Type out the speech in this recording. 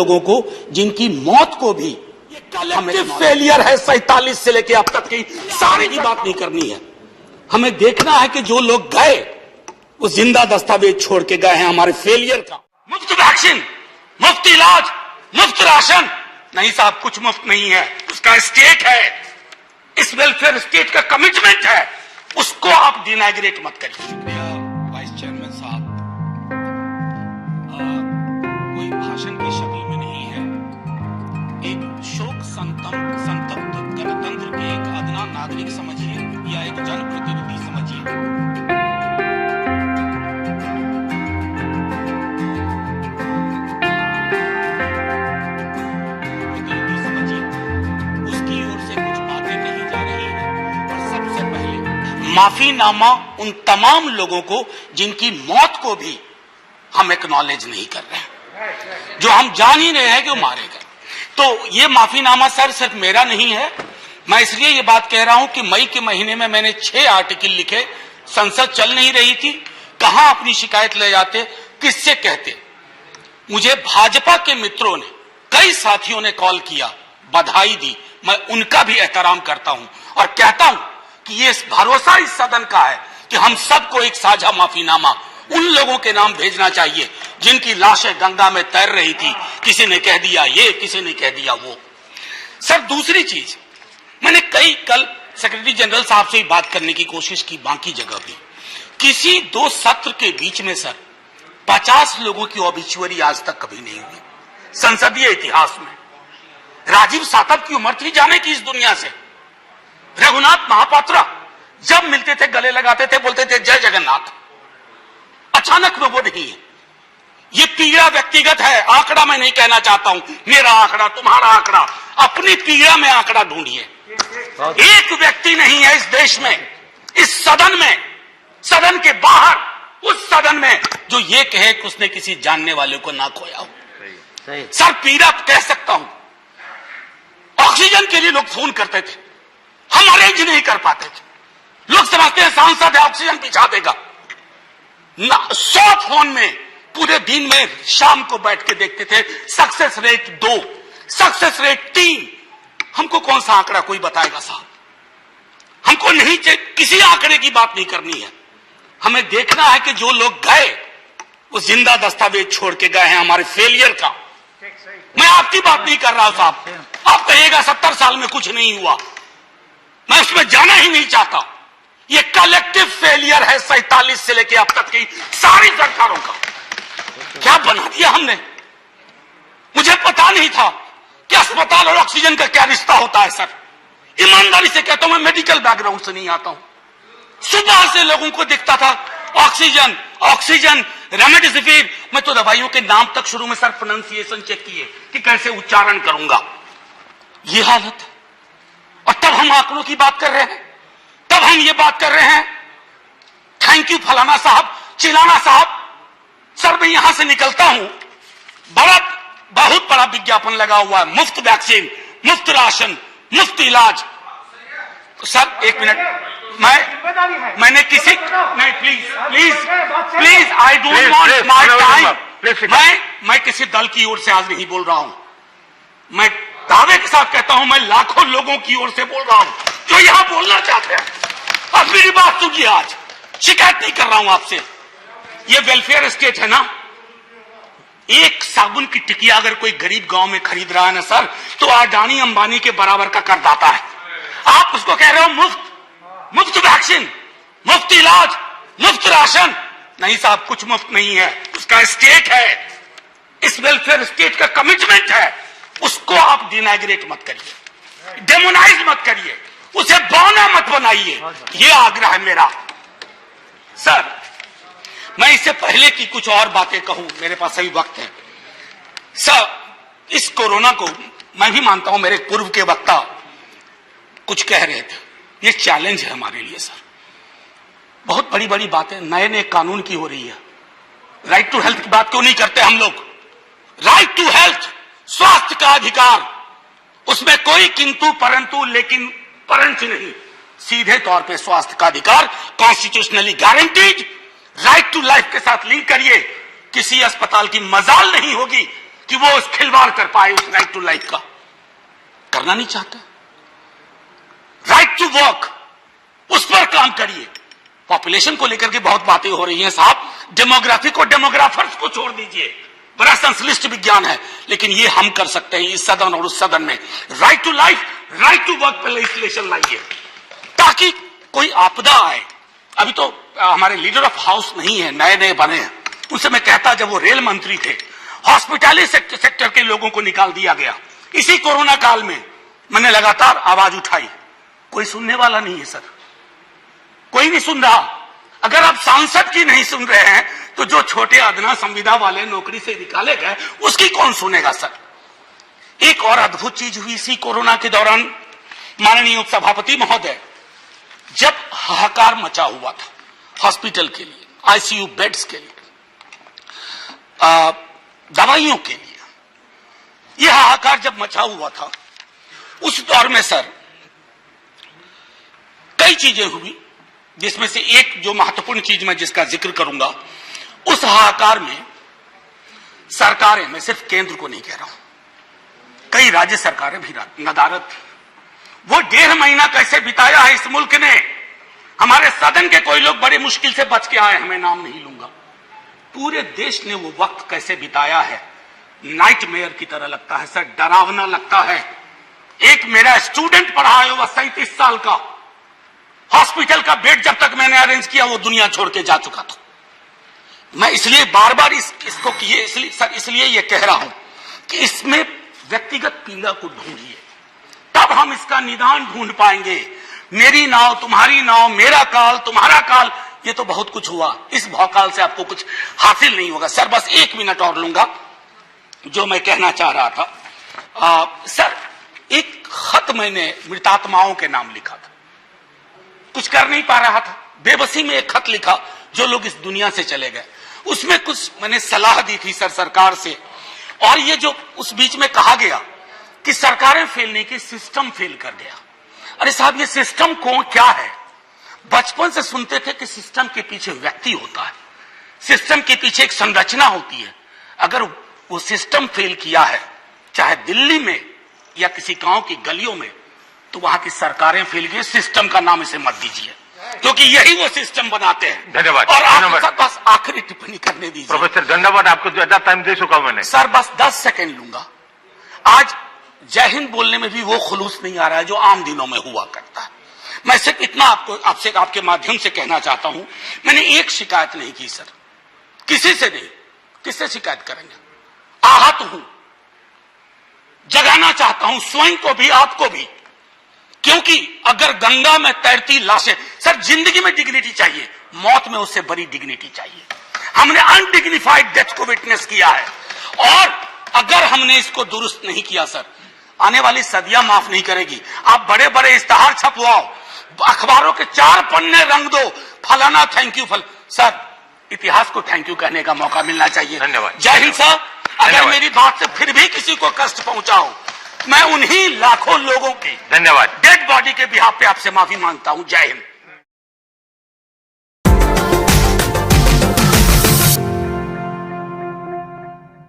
लोगों को जिनकी मौत को भी कलेक्टिव फेलियर है 47 से लेके अब तक की सारी की बात नहीं करनी है। हमें देखना है कि जो लोग गए वो जिंदा दस्तावेज छोड़ के गए हैं हमारे फेलियर का। मुफ्त वैक्सीन, मुफ्त इलाज, मुफ्त राशन नहीं साहब, कुछ मुफ्त नहीं है, उसका स्टेट है, इस वेलफेयर स्टेट का कमिटमेंट है, उसको आप डिनाइग्रेट मत करिए। वाइस चेयरमैन साहब, कोई भाषण की शक्ल में नहीं है, एक शोक संतप्त गणतंत्र के एक अदना नागरिक समझिए या एक जनप्रतिनिधि समझिए। माफीनामा उन तमाम लोगों को जिनकी मौत को भी हम एक्नॉलेज नहीं कर रहे हैं, जो हम जान ही रहे हैं कि वो मारे गए। तो ये माफीनामा सर सिर्फ मेरा नहीं है, मैं इसलिए ये बात कह रहा हूं कि मई के महीने में मैंने 6 आर्टिकल लिखे, संसद चल नहीं रही थी, कहां अपनी शिकायत ले जाते, किससे कहते। मुझे भाजपा के मित्रों ने, कई साथियों ने कॉल किया, बधाई दी, मैं उनका भी एहतराम करता हूं और कहता हूं कि ये भरोसा इस सदन का है कि हम सबको एक साझा माफीनामा उन लोगों के नाम भेजना चाहिए जिनकी लाशें गंगा में तैर रही थी, किसी ने कह दिया ये, किसी ने कह दिया वो। सर दूसरी चीज, मैंने कल सेक्रेटरी जनरल साहब से ही बात करने की कोशिश की, बाकी जगह भी, किसी 2 सत्र के बीच में सर 50 लोगों की ऑबिचुअरी आज तक कभी नहीं हुई संसदीय इतिहास में। राजीव सातव की उम्र थी जाने की इस दुनिया से। रघुनाथ महापात्रा जब मिलते थे गले लगाते थे, बोलते थे जय जगन्नाथ। अचानक में वो नहीं है। ये पीड़ा व्यक्तिगत है, आंकड़ा मैं नहीं कहना चाहता हूं, मेरा आंकड़ा, तुम्हारा आंकड़ा, अपनी पीड़ा में आंकड़ा ढूंढिए। एक व्यक्ति नहीं है इस देश में, इस सदन में, सदन के बाहर, उस सदन में जो ये कहे कि उसने किसी जानने वाले को ना खोया हो। सर पीड़ा कह सकता हूं। ऑक्सीजन के लिए लोग फोन करते थे, हम अरेंज नहीं कर पाते थे। लोग समझते हैं सांसद है, ऑक्सीजन पिछा देगा। 100 फोन में पूरे दिन में शाम को बैठ के देखते थे, सक्सेस रेट 2, सक्सेस रेट 3। हमको कौन सा आंकड़ा कोई बताएगा साहब? हमको नहीं चाहिए, किसी आंकड़े की बात नहीं करनी है। हमें देखना है कि जो लोग गए वो जिंदा दस्तावेज छोड़ के गए हैं हमारे फेलियर का। मैं आपकी बात नहीं कर रहा हूं साहब, आप कहिएगा 70 साल में कुछ नहीं हुआ, मैं उसमें जाना ही नहीं चाहता। ये कलेक्टिव फेलियर है 47 से लेके अब तक की सारी सरकारों का। क्या बना दिया हमने? मुझे पता नहीं था कि अस्पताल और ऑक्सीजन का क्या रिश्ता होता है सर। ईमानदारी से कहता हूं, मैं मेडिकल बैकग्राउंड से नहीं आता हूं। सुबह से लोगों को दिखता था ऑक्सीजन, ऑक्सीजन, रेमडेसिविर। मैं तो दवाइयों के नाम तक शुरू में सर प्रोनाउंसिएशन चेक किए कि कैसे उच्चारण करूंगा। ये हालत है। और तब हम आंकड़ों की बात कर रहे हैं, तब हम ये बात कर रहे हैं थैंक यू फलाना साहब, चिलाना साहब। सर मैं यहां से निकलता हूं, बहुत बड़ा विज्ञापन लगा हुआ है, मुफ्त वैक्सीन, मुफ्त राशन, मुफ्त इलाज। सर एक मिनट, मैंने किसी नहीं, please I don't want my time. मैं किसी दल की ओर से आज नहीं बोल रहा हूं, मैं दावे के साथ कहता हूं, मैं लाखों लोगों की ओर से बोल रहा हूं जो यहां बोलना चाहते हैं। अब मेरी बात सुनिए, आज शिकायत नहीं कर रहा हूं आपसे। ये वेलफेयर स्टेट है ना, एक साबुन की टिकिया अगर कोई गरीब गांव में खरीद रहा है ना सर, तो अडानी अंबानी के बराबर का करदाता है। आप उसको कह रहे हो मुफ्त वैक्सीन, मुफ्त इलाज, मुफ्त राशन नहीं साहब, कुछ मुफ्त नहीं है, उसका स्टेट है, इस वेलफेयर स्टेट का कमिटमेंट है, उसको आप डिनाइग्रेट मत करिए, डेमोनाइज मत करिए, उसे बौना मत बनाइए। ये आग्रह है मेरा। सर मैं इससे पहले की कुछ और बातें कहूं, मेरे पास अभी वक्त है। सर इस कोरोना को मैं भी मानता हूं, मेरे पूर्व के वक्ता कुछ कह रहे थे, ये चैलेंज है हमारे लिए सर। बहुत बड़ी बड़ी बातें नए नए कानून की हो रही है। राइट टू हेल्थ की बात क्यों नहीं करते हम लोग? राइट टू हेल्थ, स्वास्थ्य का अधिकार, उसमें कोई किंतु परंतु लेकिन परंच नहीं, सीधे तौर पे स्वास्थ्य का अधिकार constitutionally guaranteed. Right to life के साथ लिंक करिए। किसी अस्पताल की मजाल नहीं होगी कि वो उस खिलवाड़ कर पाए उस राइट टू लाइफ का। करना नहीं चाहते। राइट टू वर्क, उस पर काम करिए। पॉपुलेशन को लेकर के बहुत बातें हो रही हैं साहब, डेमोग्राफी को डेमोग्राफर्स को छोड़ दीजिए, बड़ा संश्लिष्ट विज्ञान है, लेकिन ये हम कर सकते हैं इस सदन और उस सदन में। Right to life, right to work पे लेजिस्लेशन लाइए ताकि कोई आपदा आए। अभी तो हमारे लीडर ऑफ हाउस नहीं है, नए नए बने हैं, उनसे मैं कहता जब वो रेल मंत्री थे, हॉस्पिटैलिटी सेक्टर के लोगों को निकाल दिया गया इसी कोरोना काल में, मैंने लगातार आवाज उठाई, कोई सुनने वाला नहीं है सर, कोई नहीं सुन रहा। अगर आप सांसद की नहीं सुन रहे हैं तो जो छोटे अदना संविदा वाले नौकरी से निकाले गए उसकी कौन सुनेगा सर। एक और अद्भुत चीज हुई इसी कोरोना के दौरान, माननीय उपसभापति महोदय, जब हाहाकार मचा हुआ था हॉस्पिटल के लिए, आईसीयू बेड्स के लिए, दवाइयों के लिए, यह हाहाकार जब मचा हुआ था उस दौर में सर कई चीजें हुई, जिसमें से एक जो महत्वपूर्ण चीज मैं जिसका जिक्र करूंगा, उस हाहाकार में सरकारें, मैं सिर्फ केंद्र को नहीं कह रहा हूं, कई राज्य सरकारें भी नदारद थी। वो 1.5 महीना कैसे बिताया है इस मुल्क ने, हमारे सदन के कोई लोग बड़ी मुश्किल से बच के आए, मैं नाम नहीं लूंगा, पूरे देश ने वो वक्त कैसे बिताया है, नाइटमेयर की तरह लगता है सर, डरावना लगता है। एक मेरा स्टूडेंट पढ़ा है, वह 37 साल का, हॉस्पिटल का बेड जब तक मैंने अरेंज किया वो दुनिया छोड़ के जा चुका था। मैं इसलिए बार बार इसको किए इसलिए ये कह रहा हूं कि इसमें व्यक्तिगत पीड़ा को ढूंढिए, तब हम इसका निदान ढूंढ पाएंगे। मेरी नाव तुम्हारी नाव, मेरा काल तुम्हारा काल, ये तो बहुत कुछ हुआ, इस भौकाल से आपको कुछ हासिल नहीं होगा। सर बस 1 मिनट और लूंगा, जो मैं कहना चाह रहा था। सर एक खत मैंने मृतात्माओं के नाम लिखा था, कुछ कर नहीं पा रहा था, बेबसी में एक खत लिखा जो लोग इस दुनिया से चले गए, उसमें कुछ मैंने सलाह दी थी सर सरकार से, और ये जो उस बीच में कहा गया कि सरकारें फेल नहीं की, सिस्टम फेल कर गया। अरे साहब ये सिस्टम कौन क्या है, बचपन से सुनते थे कि सिस्टम के पीछे व्यक्ति होता है, सिस्टम के पीछे एक संरचना होती है। अगर वो सिस्टम फेल किया है, चाहे दिल्ली में या किसी गांव की गलियों में, तो वहां की सरकारें फेल गई। सिस्टम का नाम इसे मत दीजिए, क्योंकि यही वो सिस्टम बनाते हैं। धन्यवाद। और आप बस आखिरी टिप्पणी करने दीजिए। प्रोफेसर धन्यवाद, आपको ज्यादा टाइम दे चुका हूं मैंने। सर बस 10 सेकेंड लूंगा। आज जय हिंद बोलने में भी वो खुलूस नहीं आ रहा है जो आम दिनों में हुआ करता है। मैं सिर्फ इतना आपसे आपके माध्यम से कहना चाहता हूं, मैंने एक शिकायत नहीं की सर, किसी से नहीं, किससे शिकायत करेंगे। आहत हूं, जगाना चाहता हूं स्वयं को भी आपको भी, क्योंकि अगर गंगा में तैरती लाशें, सर जिंदगी में डिग्निटी चाहिए, मौत में उससे बड़ी डिग्निटी चाहिए। हमने अनडिग्निफाइड डेथ को विटनेस किया है, और अगर हमने इसको दुरुस्त नहीं किया सर, आने वाली सदियां माफ नहीं करेगी। आप बड़े बड़े इश्तहार छपवाओ, अखबारों के 4 पन्ने रंग दो, फलाना थैंक यू सर इतिहास को थैंक यू कहने का मौका मिलना चाहिए। धन्यवाद। जय हिंद सर। अगर मेरी बात से फिर भी किसी को कष्ट पहुंचाओ, मैं उन्हीं लाखों लोगों की धन्यवाद डेड बॉडी के बिहाफ पे आपसे माफी मांगता हूं। जय हिंद।